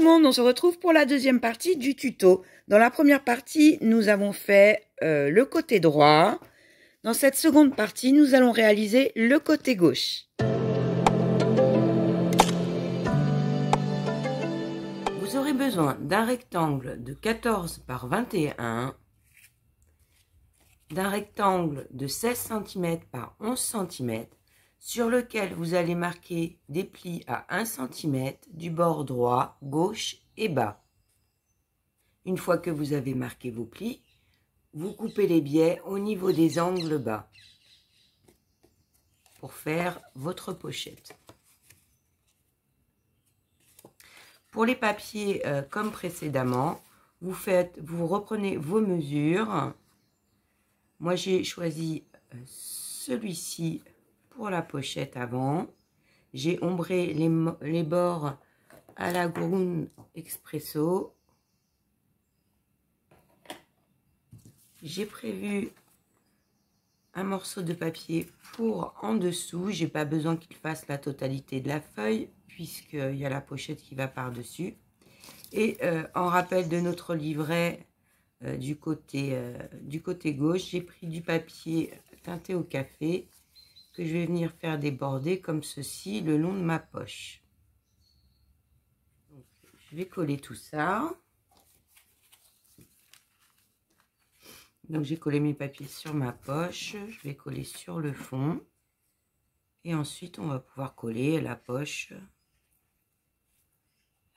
le monde, on se retrouve pour la deuxième partie du tuto. Dans la première partie, nous avons fait le côté droit. Dans cette seconde partie, nous allons réaliser le côté gauche. Vous aurez besoin d'un rectangle de 14 par 21, d'un rectangle de 16 cm par 11 cm, sur lequel vous allez marquer des plis à 1 cm du bord droit, gauche et bas. Une fois que vous avez marqué vos plis, vous coupez les biais au niveau des angles bas pour faire votre pochette. Pour les papiers comme précédemment, vous reprenez vos mesures. Moi j'ai choisi celui-ci pour la pochette avant. J'ai ombré les bords à la Ground Expresso. J'ai prévu un morceau de papier pour en dessous. J'ai pas besoin qu'il fasse la totalité de la feuille puisqu'il y a la pochette qui va par-dessus. Et en rappel de notre livret du côté gauche, j'ai pris du papier teinté au café que je vais venir faire déborder comme ceci le long de ma poche. Donc, je vais coller tout ça. Donc j'ai collé mes papiers sur ma poche, je vais coller sur le fond. Et ensuite on va pouvoir coller la poche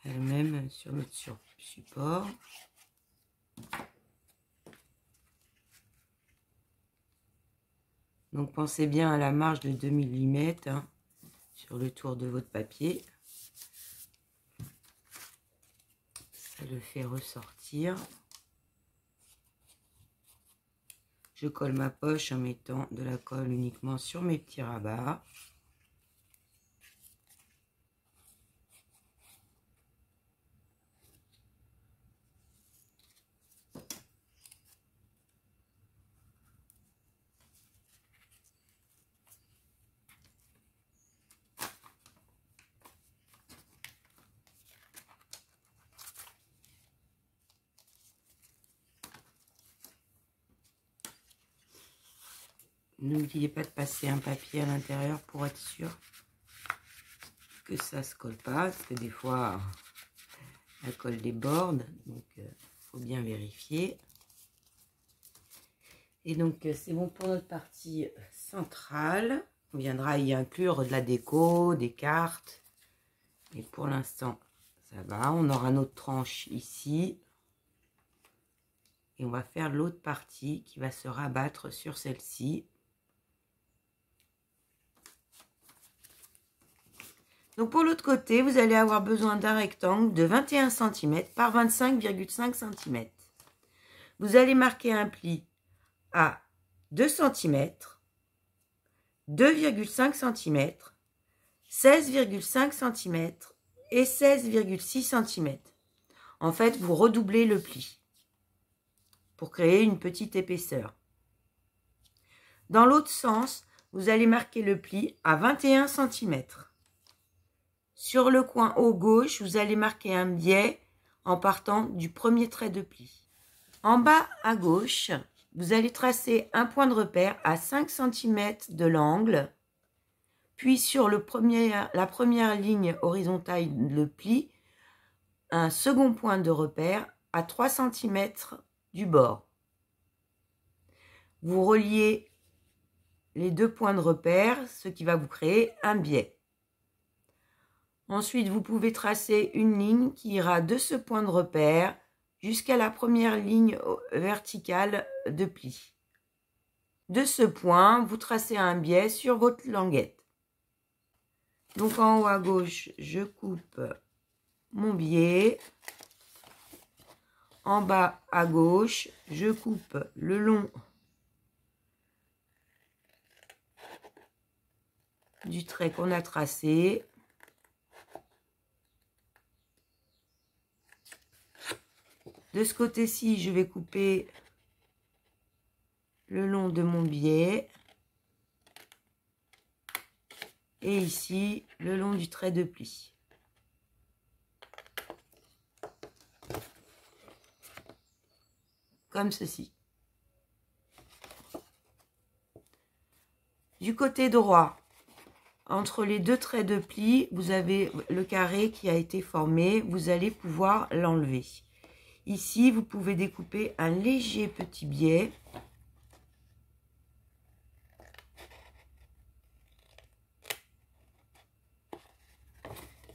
elle-même sur notre support. Donc pensez bien à la marge de 2 mm hein, sur le tour de votre papier. Ça le fait ressortir. Je colle ma poche en mettant de la colle uniquement sur mes petits rabats. N'oubliez pas de passer un papier à l'intérieur pour être sûr que ça se colle pas, parce que des fois la colle déborde, donc faut bien vérifier. Et donc c'est bon pour notre partie centrale. On viendra y inclure de la déco, des cartes. Et pour l'instant ça va. On aura notre tranche ici. Et on va faire l'autre partie qui va se rabattre sur celle-ci. Donc pour l'autre côté, vous allez avoir besoin d'un rectangle de 21 cm par 25,5 cm. Vous allez marquer un pli à 2 cm, 2,5 cm, 16,5 cm et 16,6 cm. En fait, vous redoublez le pli pour créer une petite épaisseur. Dans l'autre sens, vous allez marquer le pli à 21 cm. Sur le coin haut gauche, vous allez marquer un biais en partant du premier trait de pli. En bas à gauche, vous allez tracer un point de repère à 5 cm de l'angle. Puis sur la première ligne horizontale de pli, un second point de repère à 3 cm du bord. Vous reliez les deux points de repère, ce qui va vous créer un biais. Ensuite, vous pouvez tracer une ligne qui ira de ce point de repère jusqu'à la première ligne verticale de pli. De ce point, vous tracez un biais sur votre languette. Donc en haut à gauche, je coupe mon biais. En bas à gauche, je coupe le long du trait qu'on a tracé. De ce côté-ci, je vais couper le long de mon biais. Et ici, le long du trait de pli. comme ceci. Du côté droit, entre les deux traits de pli, vous avez le carré qui a été formé. Vous allez pouvoir l'enlever. Ici, vous pouvez découper un léger petit biais.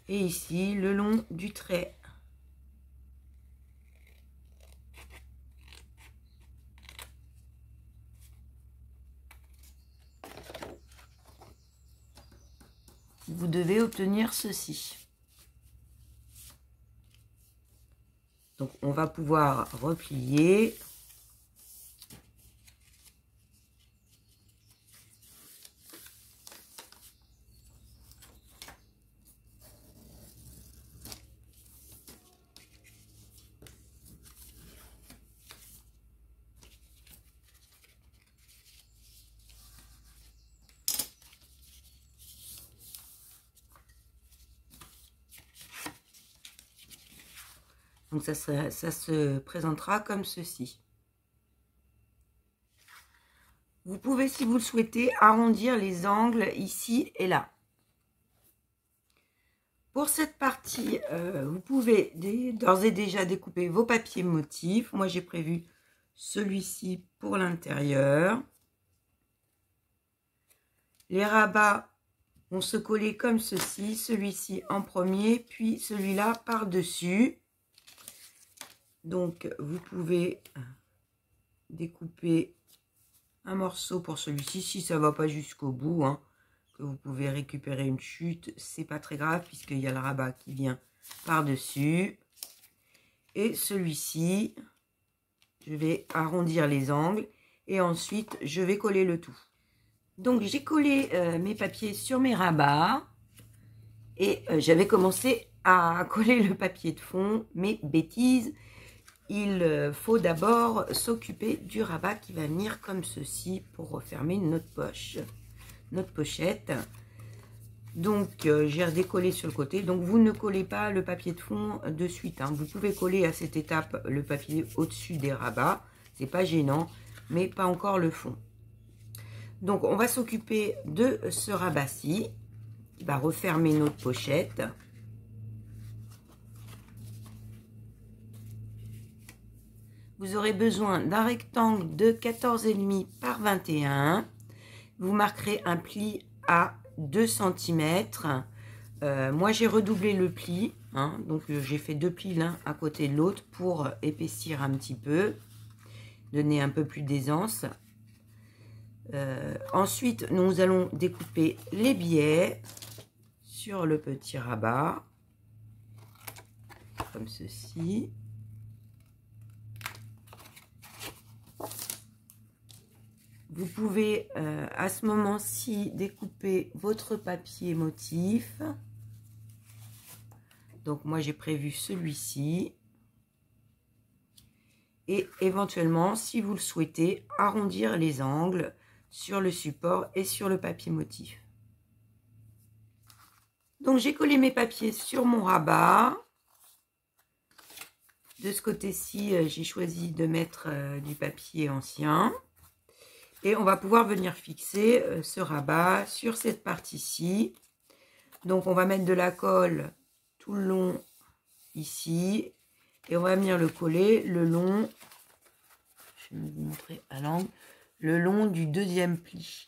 Et ici, le long du trait. Vous devez obtenir ceci. Donc, on va pouvoir replier. Donc, ça se présentera comme ceci. Vous pouvez, si vous le souhaitez, arrondir les angles ici et là. Pour cette partie, vous pouvez d'ores et déjà découper vos papiers motifs. Moi, j'ai prévu celui-ci pour l'intérieur. Les rabats vont se coller comme ceci. Celui-ci en premier, puis celui-là par-dessus. Donc, vous pouvez découper un morceau pour celui-ci. Si ça ne va pas jusqu'au bout, hein, que vous pouvez récupérer une chute, c'est pas très grave puisqu'il y a le rabat qui vient par-dessus. Et celui-ci, je vais arrondir les angles et ensuite, je vais coller le tout. Donc, j'ai collé mes papiers sur mes rabats et j'avais commencé à coller le papier de fond, mais bêtise. Il faut d'abord s'occuper du rabat qui va venir comme ceci pour refermer notre poche, notre pochette. Donc, j'ai redécollé sur le côté. Donc, vous ne collez pas le papier de fond de suite, hein. Vous pouvez coller à cette étape le papier au-dessus des rabats. C'est pas gênant, mais pas encore le fond. Donc, on va s'occuper de ce rabat-ci qui va refermer notre pochette. Vous aurez besoin d'un rectangle de 14,5 par 21. Vous marquerez un pli à 2 cm. Moi, j'ai redoublé le pli. Hein, donc, j'ai fait 2 plis l'un à côté de l'autre pour épaissir un petit peu. Donner un peu plus d'aisance. Ensuite, nous allons découper les biais sur le petit rabat. Comme ceci. Vous pouvez à ce moment-ci découper votre papier motif. Donc moi j'ai prévu celui-ci. Et éventuellement, si vous le souhaitez, arrondir les angles sur le support et sur le papier motif. Donc j'ai collé mes papiers sur mon rabat. De ce côté-ci, j'ai choisi de mettre du papier ancien. Et on va pouvoir venir fixer ce rabat sur cette partie-ci. Donc, on va mettre de la colle tout le long ici. Et on va venir le coller le long, je vais vous montrer à l'angle, le long du deuxième pli.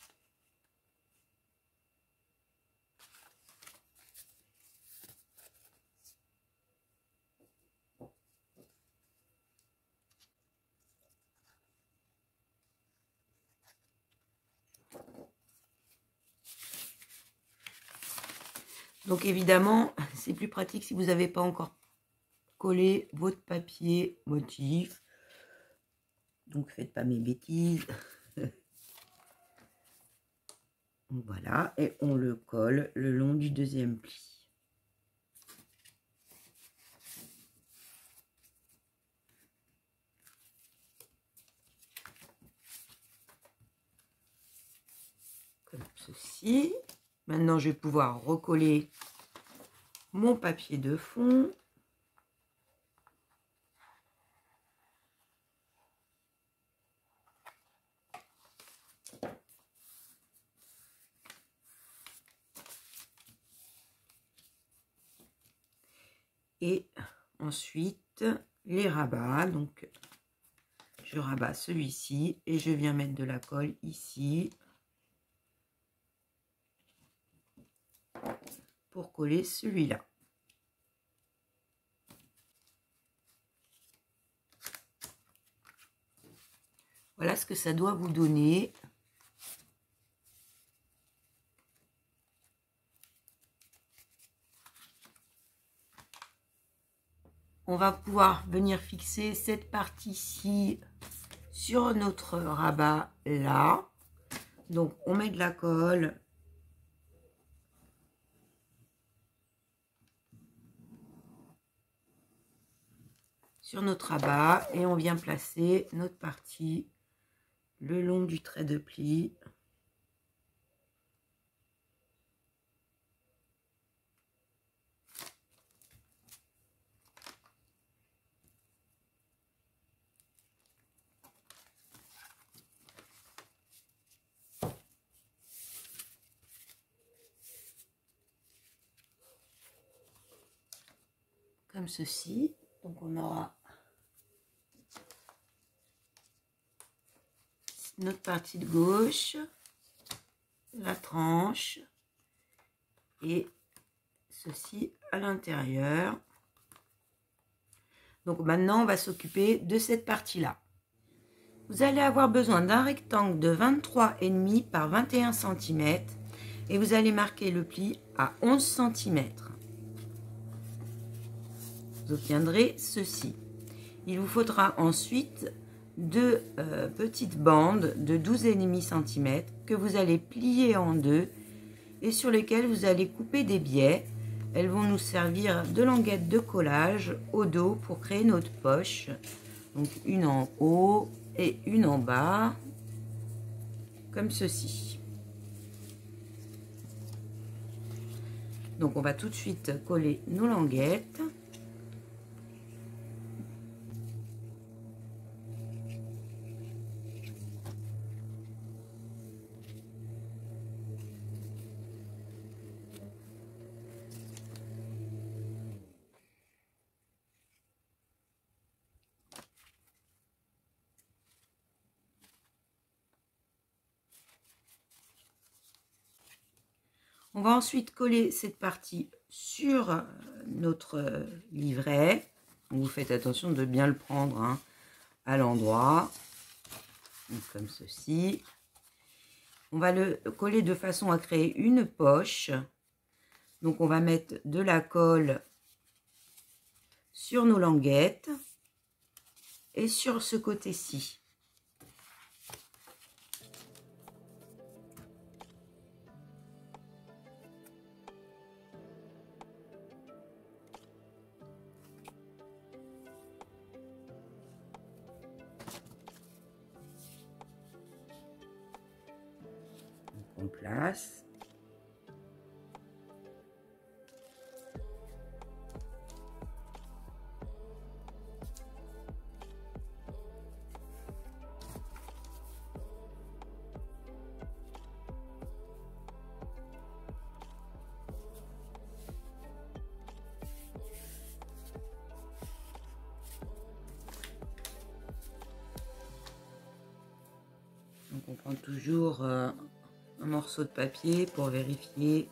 Donc évidemment, c'est plus pratique si vous n'avez pas encore collé votre papier motif. Donc faites pas mes bêtises. Voilà, et on le colle le long du deuxième pli. Comme ceci. Maintenant, je vais pouvoir recoller mon papier de fond. Et ensuite, les rabats. Donc, je rabats celui-ci et je viens mettre de la colle ici pour coller celui-là. Voilà ce que ça doit vous donner. On va pouvoir venir fixer cette partie-ci sur notre rabat là. Donc on met de la colle. Sur notre rabat et on vient placer notre partie le long du trait de pli. Comme ceci. Donc on aura notre partie de gauche, la tranche et ceci à l'intérieur. Donc maintenant on va s'occuper de cette partie là. Vous allez avoir besoin d'un rectangle de 23,5 par 21 cm et vous allez marquer le pli à 11 cm. Vous obtiendrez ceci. Il vous faudra ensuite deux petites bandes de 12,5 cm que vous allez plier en deux et sur lesquelles vous allez couper des biais. Elles vont nous servir de languettes de collage au dos pour créer notre poche. Donc une en haut et une en bas, comme ceci. Donc on va tout de suite coller nos languettes. On va ensuite coller cette partie sur notre livret. Vous faites attention de bien le prendre hein, à l'endroit, comme ceci. On va le coller de façon à créer une poche. Donc on va mettre de la colle sur nos languettes et sur ce côté-ci. On place. Donc on prend toujours un morceau de papier pour vérifier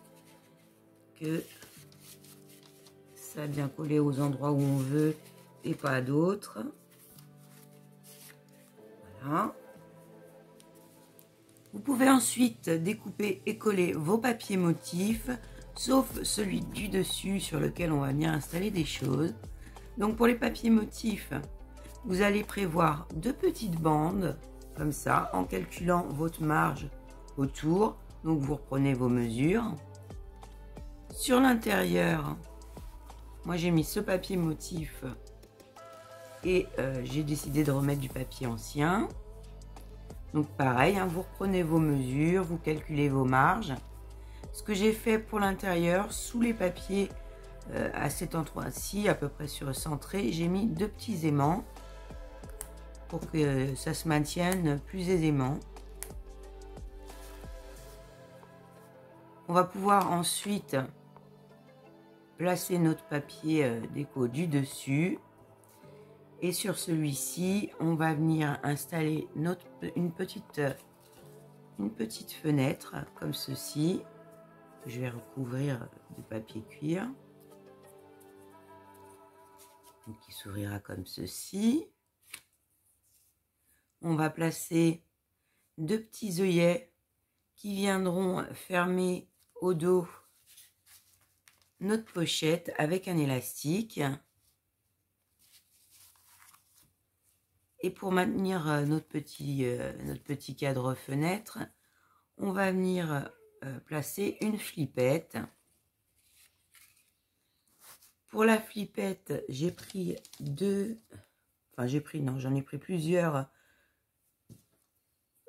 que ça a bien collé aux endroits où on veut et pas à d'autres. Voilà. Vous pouvez ensuite découper et coller vos papiers motifs, sauf celui du dessus sur lequel on va venir installer des choses. Donc pour les papiers motifs, vous allez prévoir deux petites bandes, comme ça, en calculant votre marge autour. Donc vous reprenez vos mesures. Sur l'intérieur, moi j'ai mis ce papier motif et j'ai décidé de remettre du papier ancien. Donc pareil, hein, vous reprenez vos mesures, vous calculez vos marges. Ce que j'ai fait pour l'intérieur, sous les papiers à cet endroit-ci, à peu près sur centré, j'ai mis deux petits aimants pour que ça se maintienne plus aisément. On va pouvoir ensuite placer notre papier déco du dessus. Et sur celui-ci, on va venir installer une petite fenêtre comme ceci. Que je vais recouvrir de papier cuir. Donc, qui s'ouvrira comme ceci. On va placer 2 petits œillets qui viendront fermer au dos notre pochette avec un élastique. Et pour maintenir notre petit cadre fenêtre, on va venir placer une flippette. Pour la flippette, j'ai pris j'en ai pris plusieurs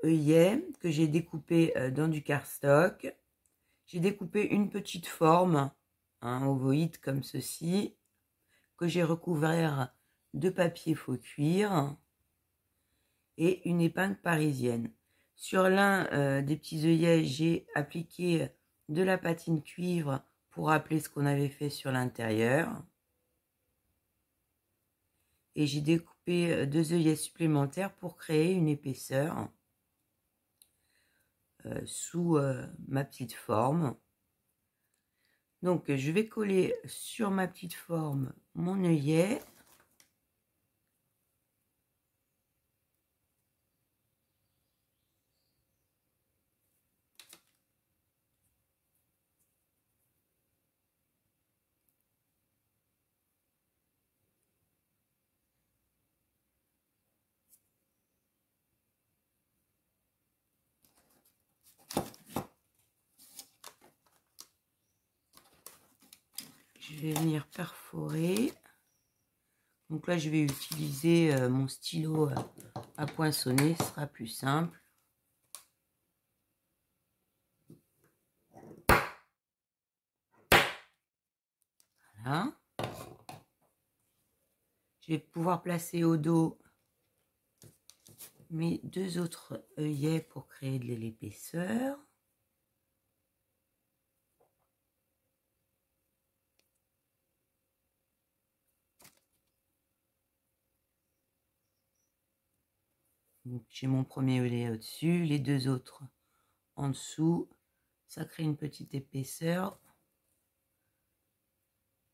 œillets que j'ai découpés dans du cardstock. J'ai découpé une petite forme, un ovoïde comme ceci, que j'ai recouvert de papier faux cuir et une épingle parisienne. Sur l'un des petits œillets, j'ai appliqué de la patine cuivre pour rappeler ce qu'on avait fait sur l'intérieur. Et j'ai découpé 2 œillets supplémentaires pour créer une épaisseur sous ma petite forme. Donc je vais coller sur ma petite forme mon œillet. Je vais venir perforer. Donc là, je vais utiliser mon stylo à poinçonner, ce sera plus simple. Voilà. Je vais pouvoir placer au dos mes 2 autres œillets pour créer de l'épaisseur. J'ai mon premier œillet au-dessus, les 2 autres en dessous. Ça crée une petite épaisseur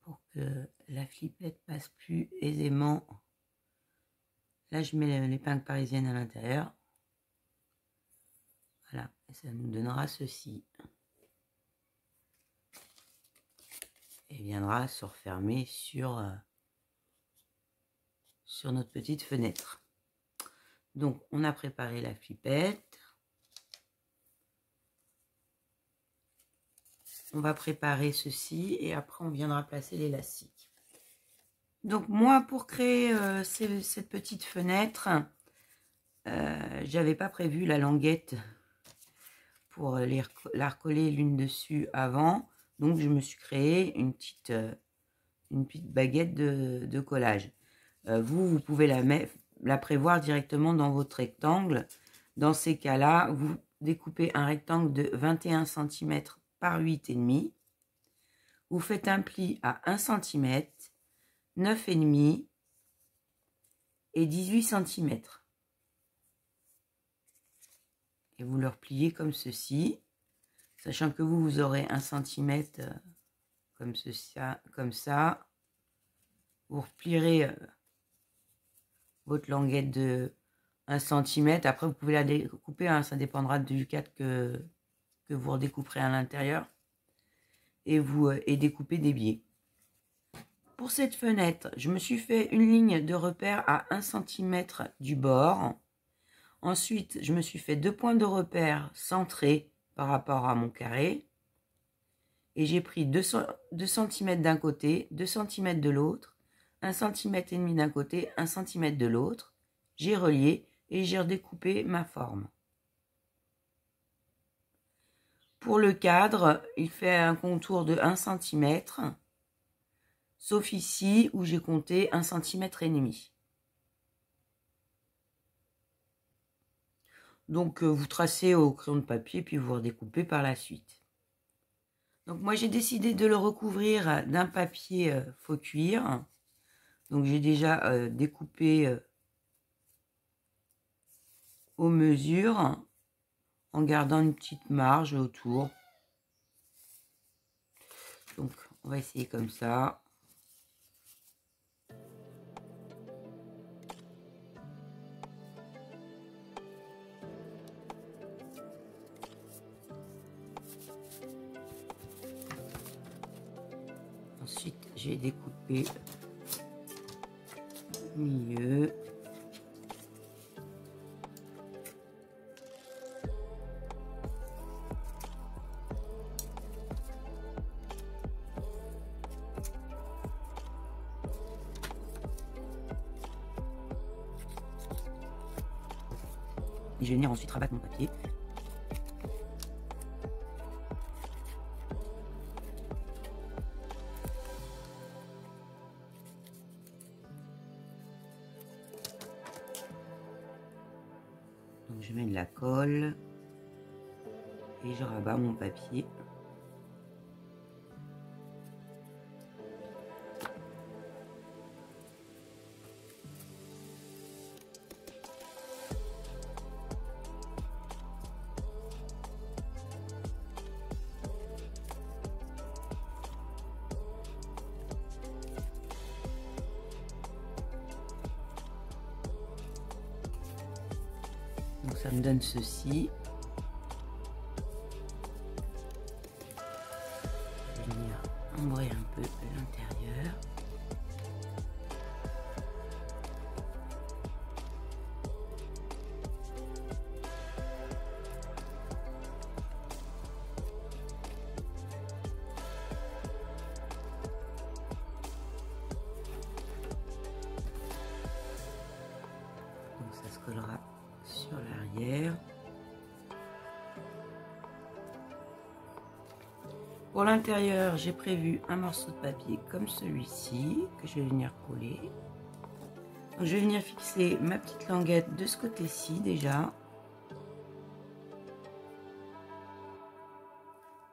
pour que la flippette passe plus aisément. Là, je mets l'épingle parisienne à l'intérieur. Voilà, et ça nous donnera ceci. Et viendra se refermer sur notre petite fenêtre. Donc, on a préparé la flippette. On va préparer ceci et après, on viendra placer l'élastique. Donc, moi, pour créer cette petite fenêtre, j'avais pas prévu la languette pour la recoller l'une dessus avant. Donc, je me suis créé une petite baguette de collage. Vous pouvez la prévoir directement dans votre rectangle. Dans ces cas-là, vous découpez un rectangle de 21 cm par 8,5. Vous faites un pli à 1 cm, 9,5 et 18 cm. Et vous le repliez comme ceci, sachant que vous aurez 1 cm comme ça. Vous replierez votre languette de 1 cm. Après, vous pouvez la découper, hein, ça dépendra du cadre que vous redécouperez à l'intérieur. Et découper des biais. Pour cette fenêtre, je me suis fait une ligne de repère à 1 cm du bord. Ensuite, je me suis fait 2 points de repère centrés par rapport à mon carré. Et j'ai pris 2 cm d'un côté, 2 cm de l'autre, 1 cm et demi d'un côté, 1 cm de l'autre. J'ai relié et j'ai redécoupé ma forme. Pour le cadre, il fait un contour de 1 cm, sauf ici où j'ai compté 1 cm et demi. Donc vous tracez au crayon de papier puis vous redécoupez par la suite. Donc moi j'ai décidé de le recouvrir d'un papier faux cuir. Donc j'ai déjà découpé aux mesures en gardant une petite marge autour. Donc on va essayer comme ça. Ensuite, j'ai découpé le milieu. Et je vais venir ensuite rabattre mon papier. Donc je mets de la colle et je rabats mon papier. Donc ça me donne ceci. Je vais venir ombrer un peu l'intérieur. Donc ça se collera sur l'arrière. Pour l'intérieur, j'ai prévu un morceau de papier comme celui-ci que je vais venir coller. Donc, je vais venir fixer ma petite languette de ce côté-ci déjà.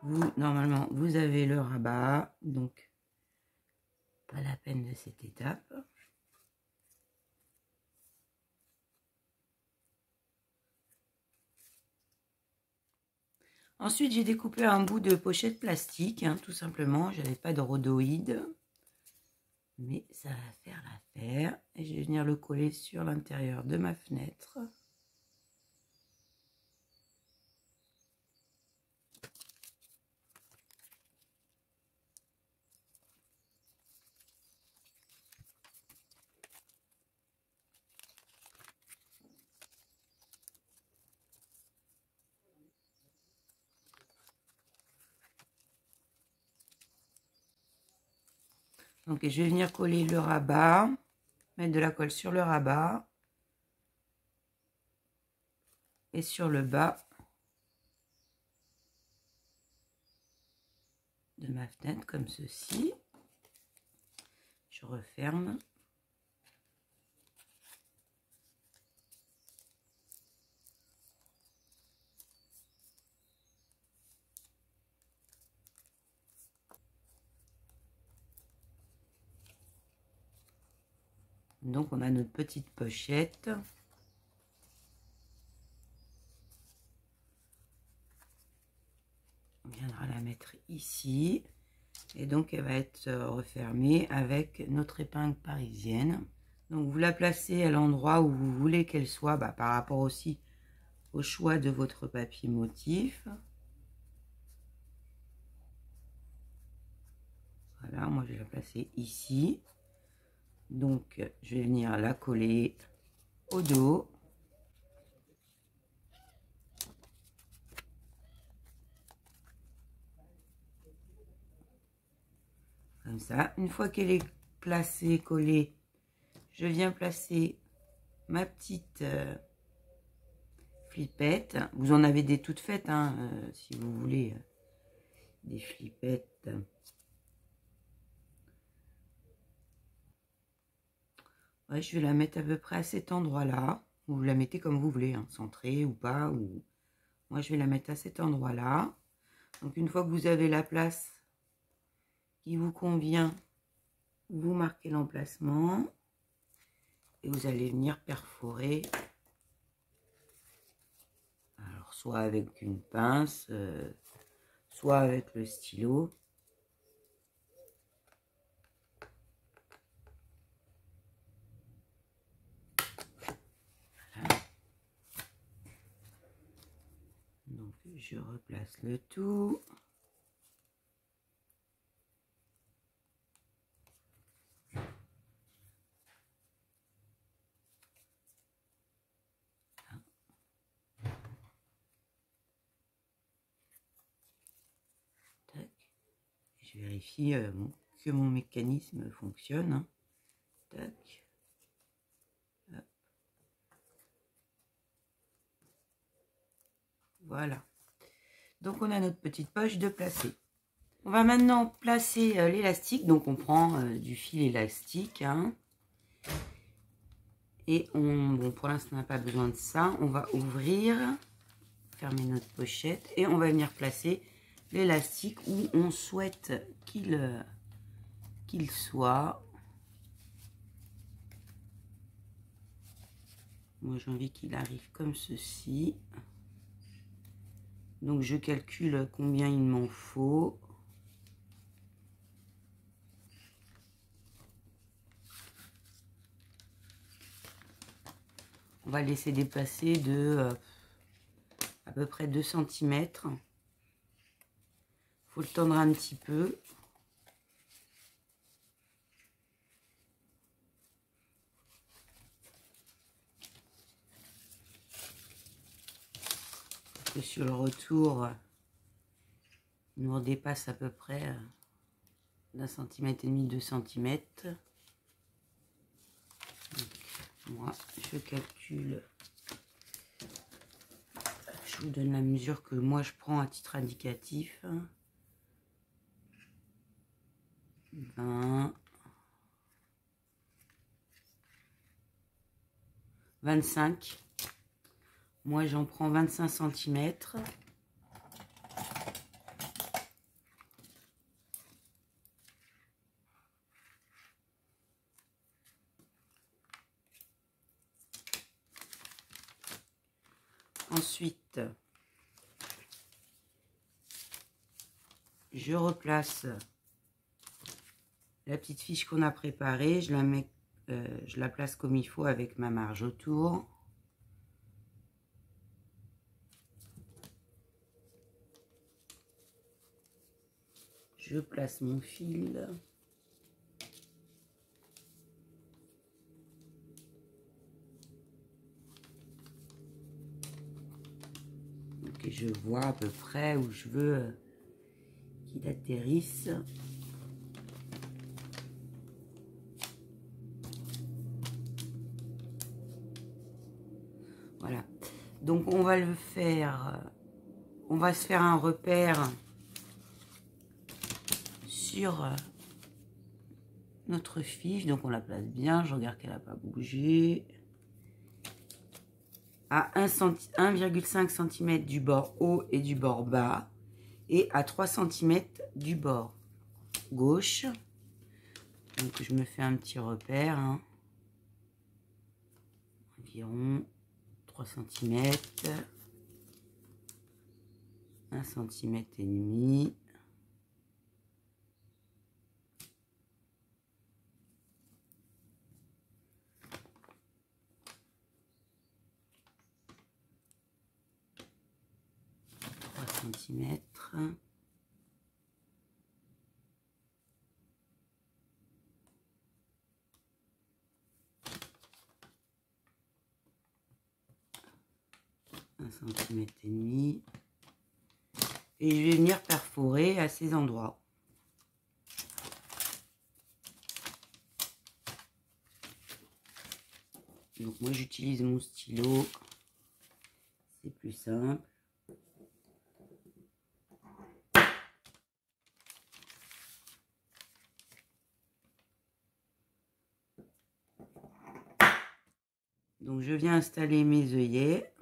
Vous, normalement, vous avez le rabat, donc pas la peine de cette étape. Ensuite, j'ai découpé un bout de pochette plastique, hein, tout simplement. Je n'avais pas de rhodoïde, mais ça va faire l'affaire. Et je vais venir le coller sur l'intérieur de ma fenêtre. Donc, je vais venir coller le rabat, mettre de la colle sur le rabat et sur le bas de ma fenêtre comme ceci. Je referme. Donc on a notre petite pochette. On viendra la mettre ici. Et donc elle va être refermée avec notre épingle parisienne. Donc vous la placez à l'endroit où vous voulez qu'elle soit, par rapport aussi au choix de votre papier motif. Voilà, moi je vais la placer ici. Donc je vais venir la coller au dos. Comme ça. Une fois qu'elle est placée, collée, je viens placer ma petite flippette. Vous en avez des toutes faites, hein, si vous voulez des flippettes. Ouais, je vais la mettre à peu près à cet endroit-là. Vous la mettez comme vous voulez, hein, centrée ou pas. Ou... Moi, je vais la mettre à cet endroit-là. Donc une fois que vous avez la place qui vous convient, vous marquez l'emplacement et vous allez venir perforer. Alors soit avec une pince, soit avec le stylo. Voilà. Donc je replace le tout. Je vérifie que mon mécanisme fonctionne. Hein. Tac. Hop. Voilà. Donc on a notre petite poche de placer. On va maintenant placer l'élastique. Donc on prend du fil élastique. Hein. Et bon, pour l'instant on n'a pas besoin de ça. On va ouvrir, fermer notre pochette et on va venir placer l'élastique où on souhaite qu'il soit. Moi j'ai envie qu'il arrive comme ceci. Donc je calcule combien il m'en faut. On va laisser déplacer de à peu près 2 cm. Il faut le tendre un petit peu. Et sur le retour, il nous redépasse à peu près d'1,5 cm, 2 cm. Donc, moi, je calcule. Je vous donne la mesure que moi je prends à titre indicatif. 20, 25. Moi j'en prends 25 cm. Ensuite, je replace la petite fiche qu'on a préparée. Je la mets, je la place comme il faut avec ma marge autour. Je place mon fil. Et je vois à peu près où je veux qu'il atterrisse. Voilà. Donc on va le faire, on va se faire un repère sur notre fiche. Donc on la place bien, je regarde qu'elle n'a pas bougé. À 1,5 cm du bord haut et du bord bas et à 3 cm du bord gauche. Donc je me fais un petit repère, hein. Environ 3 cm, 1 cm et demi. Centimètres. Un centimètre et demi. Et je vais venir perforer à ces endroits. Donc moi j'utilise mon stylo. C'est plus simple. Donc je viens installer mes œillets.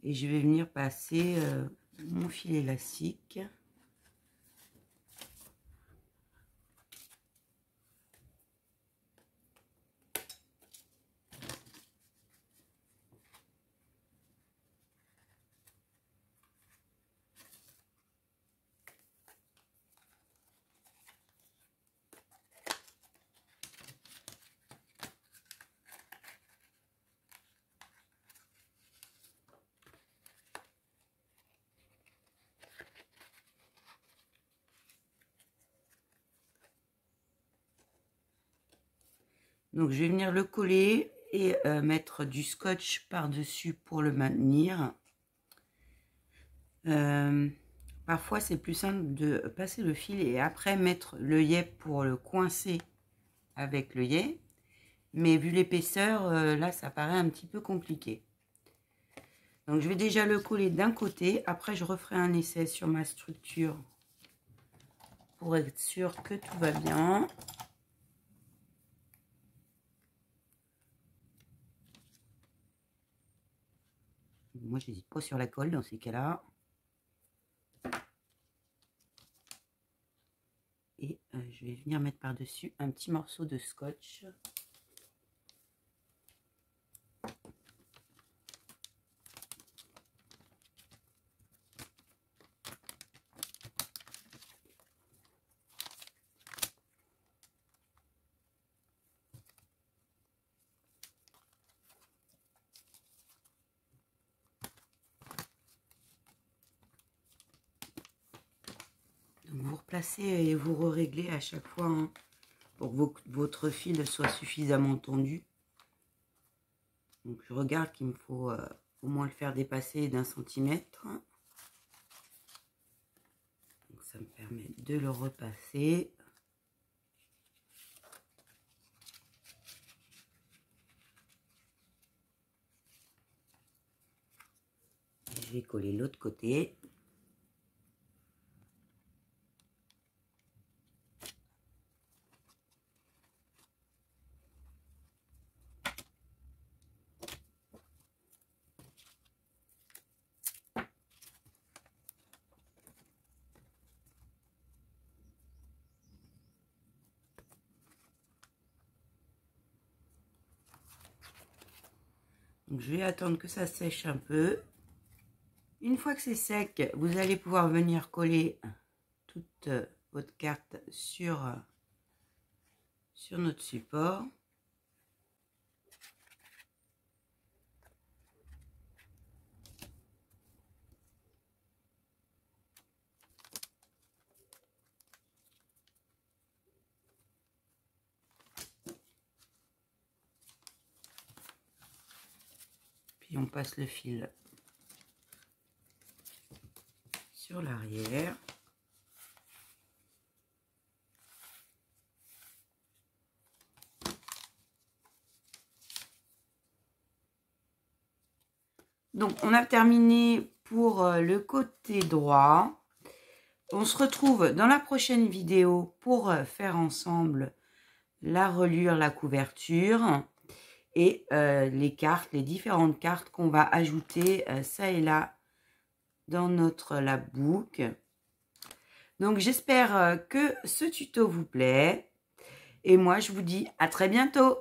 Et je vais venir passer mon fil élastique. Donc, je vais venir le coller et mettre du scotch par-dessus pour le maintenir. Parfois, c'est plus simple de passer le fil et après mettre l'œillet pour le coincer avec l'œillet. Mais vu l'épaisseur, là, ça paraît un petit peu compliqué. Donc, je vais déjà le coller d'un côté. Après, je referai un essai sur ma structure pour être sûr que tout va bien. Moi, j'hésite pas sur la colle dans ces cas-là. Et je vais venir mettre par-dessus un petit morceau de scotch. Donc vous replacez et vous réglez à chaque fois hein, pour que votre fil soit suffisamment tendu. Donc je regarde qu'il me faut au moins le faire dépasser d'1 centimètre. Donc ça me permet de le repasser. Et je vais coller l'autre côté. Donc, je vais attendre que ça sèche un peu. Une fois que c'est sec, vous allez pouvoir venir coller toute votre carte sur notre support. Puis on passe le fil sur l'arrière. Donc, on a terminé pour le côté droit. On se retrouve dans la prochaine vidéo pour faire ensemble la reliure, la couverture et les cartes, les différentes cartes qu'on va ajouter ça et là dans notre labbook. Donc, j'espère que ce tuto vous plaît. Et moi, je vous dis à très bientôt.